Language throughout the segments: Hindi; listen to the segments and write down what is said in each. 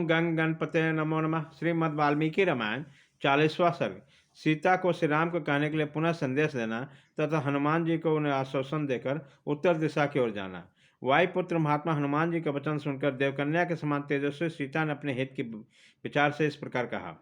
ओम गंग गणपते नमो नमः। श्रीमद् वाल्मीकि रामायण 40वां सर्ग। सीता को श्री राम को कहने के लिए पुनः संदेश देना तथा हनुमान जी को उन्हें आश्वासन देकर उत्तर दिशा की ओर जाना। वायुपुत्र महात्मा हनुमान जी का वचन सुनकर देवकन्या के समान तेजस्वी सीता ने अपने हित के विचार से इस प्रकार कहा।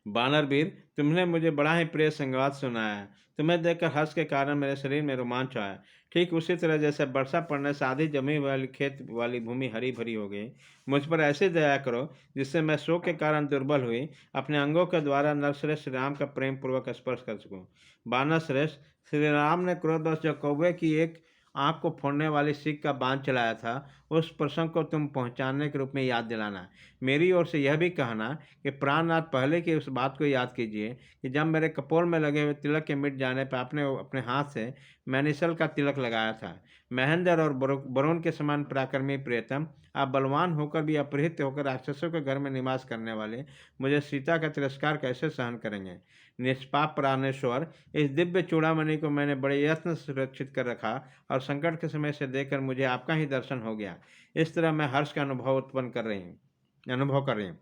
बानरवीर, तुमने मुझे बड़ा ही प्रिय संवाद सुनाया है। तुम्हें देखकर हर्ष के कारण मेरे शरीर में रोमांच आया। ठीक उसी तरह जैसे वर्षा पड़ने से आधी जमी वाली खेत वाली भूमि हरी भरी हो गई, मुझ पर ऐसे दया करो जिससे मैं शोक के कारण दुर्बल हुई अपने अंगों के द्वारा नरश्रेष्ठ श्री राम का प्रेम पूर्वक स्पर्श कर सकूं। बानर श्रेष्ठ, श्री राम ने क्रोधवश जो कौवे की एक आंख को फोड़ने वाली सीख का बांध चलाया था, उस प्रसंग को तुम पहुंचाने के रूप में याद दिलाना। मेरी ओर से यह भी कहना कि प्राणनाथ पहले की उस बात को याद कीजिए कि जब मेरे कपोल में लगे हुए तिलक के मिट जाने पर आपने अपने हाथ से मैनिसल का तिलक लगाया था। महेंद्र और वरुण के समान पराक्रमी प्रियतम, आप बलवान होकर भी अपहृत होकर राक्षसों के घर में निवास करने वाले मुझे सीता का तिरस्कार कैसे सहन करेंगे। निष्पाप प्राणेश्वर, इस दिव्य चूड़ामणि को मैंने बड़े यत्न से सुरक्षित कर रखा और संकट के समय से देखकर मुझे आपका ही दर्शन हो गया। इस तरह मैं हर्ष का अनुभव कर रही हूँ।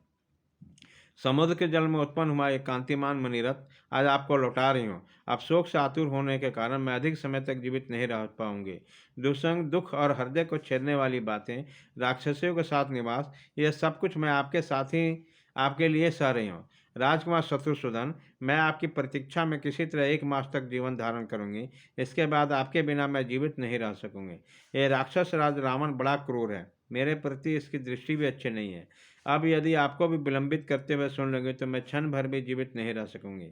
समुद्र के जल में उत्पन्न हुआ एक कांतिमान मणिरथ आज आपको लौटा रही हूँ। अब शोक से आतुर होने के कारण मैं अधिक समय तक जीवित नहीं रह पाऊंगी। दुसंग, दुख और हृदय को छेदने वाली बातें, राक्षसियों के साथ निवास, यह सब कुछ मैं आपके साथ ही आपके लिए सह रही हूँ। राजकुमार शत्रुसूदन, मैं आपकी प्रतीक्षा में किसी तरह 1 मास तक जीवन धारण करूंगी। इसके बाद आपके बिना मैं जीवित नहीं रह सकूंगी। यह राक्षस राज रावण बड़ा क्रूर है, मेरे प्रति इसकी दृष्टि भी अच्छी नहीं है। अब यदि आपको भी विलंबित करते हुए सुन लूंगी तो मैं क्षण भर भी जीवित नहीं रह सकूंगी।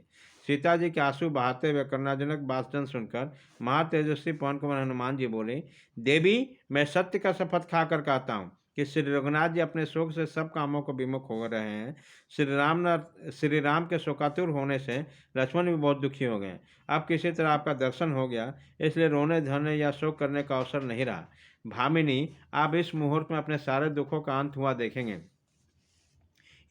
सीता जी के आंसू बहाते हुए करुणाजनक बातचन सुनकर महातेजस्वी पवन कुमार हनुमान जी बोले, देवी, मैं सत्य का शपथ खाकर कहता हूँ कि श्री रघुनाथ जी अपने शोक से सब कामों को विमुख हो रहे हैं। श्री राम के शोकातुर होने से लक्ष्मण भी बहुत दुखी हो गए। अब किसी तरह आपका दर्शन हो गया, इसलिए रोने धोने या शोक करने का अवसर नहीं रहा। भामिनी, आप इस मुहूर्त में अपने सारे दुखों का अंत हुआ देखेंगे।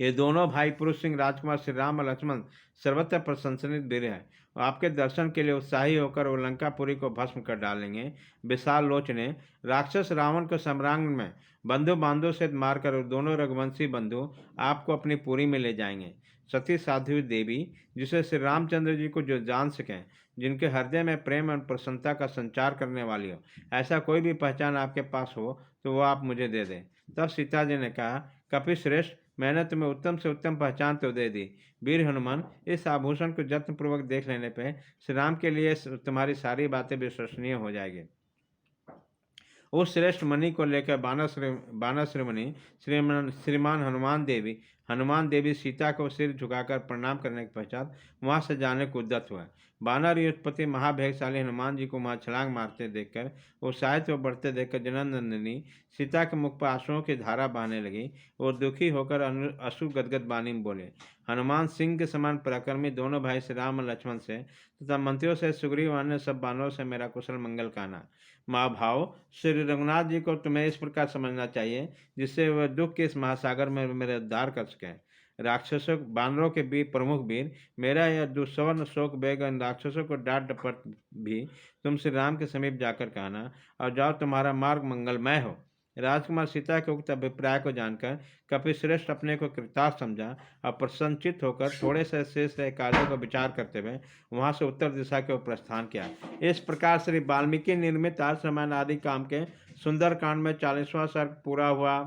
ये दोनों भाई पुरुष सिंह राजकुमार श्री राम और लक्ष्मण सर्वत्र प्रशंसनीय वीर हैं और आपके दर्शन के लिए उत्साही होकर वो लंकापुरी को भस्म कर डालेंगे। विशाल लोचने, राक्षस रावण को सम्रांगण में बंधु बांधव से मारकर और दोनों रघुवंशी बंधु आपको अपनी पुरी में ले जाएंगे। सती साध्वी देवी, जिसे श्री रामचंद्र जी को जो जान सकें, जिनके हृदय में प्रेम और प्रसन्नता का संचार करने वाली हो, ऐसा कोई भी पहचान आपके पास हो तो वो आप मुझे दे दें। तब सीता जी ने कहा, कपिश्रेष्ठ, मैंने तुम्हें उत्तम से उत्तम पहचान तो दे दी। वीर हनुमान, इस आभूषण को जत्नपूर्वक देख लेने पे श्री राम के लिए तुम्हारी सारी बातें विश्वसनीय हो जाएगी। उस श्रेष्ठ मणि को लेकर बानर श्रीमणि श्रीमान हनुमान देवी सीता को सिर झुकाकर प्रणाम करने के पश्चात वहां से जाने को उद्यत हुआ। बानर युद्धपति महाभेगशाली हनुमान जी को वहां छलांग मारते देखकर, उत्साहित व बढ़ते देखकर जननंदिनी सीता के मुख पर आंसुओं की धारा बहने लगी। वो दुखी होकर अश्रु गदगद वाणी में बोले, हनुमान सिंह के समान पराक्रमी दोनों भाई श्री राम और लक्ष्मण से तथा मंत्रियों से सुग्रीव अन्य सब बानरों से मेरा कुशल मंगल कहना। माँ भाव, श्री रघुनाथ जी को तुम्हें इस प्रकार समझना चाहिए जिससे वह दुख के इस महासागर में मेरे उद्धार कर सकें। राक्षसों बानरों के बीच प्रमुख वीर, मेरा यह दुस्वर्ण शोक बेग राक्षसों को डांट डपट भी तुम श्री राम के समीप जाकर कहना, और जाओ तुम्हारा मार्ग मंगलमय हो। राजकुमार सीता के उक्त अभिप्राय को जानकर कपिश्रेष्ठ अपने को कृतार्थ समझा और प्रसन्नचित होकर थोड़े से शेष कार्यों का विचार करते हुए वहां से उत्तर दिशा के ओर प्रस्थान किया। इस प्रकार श्री वाल्मीकि निर्मित आर्ष रामायण आदि काम के सुंदर कांड में 40वां सर्ग पूरा हुआ।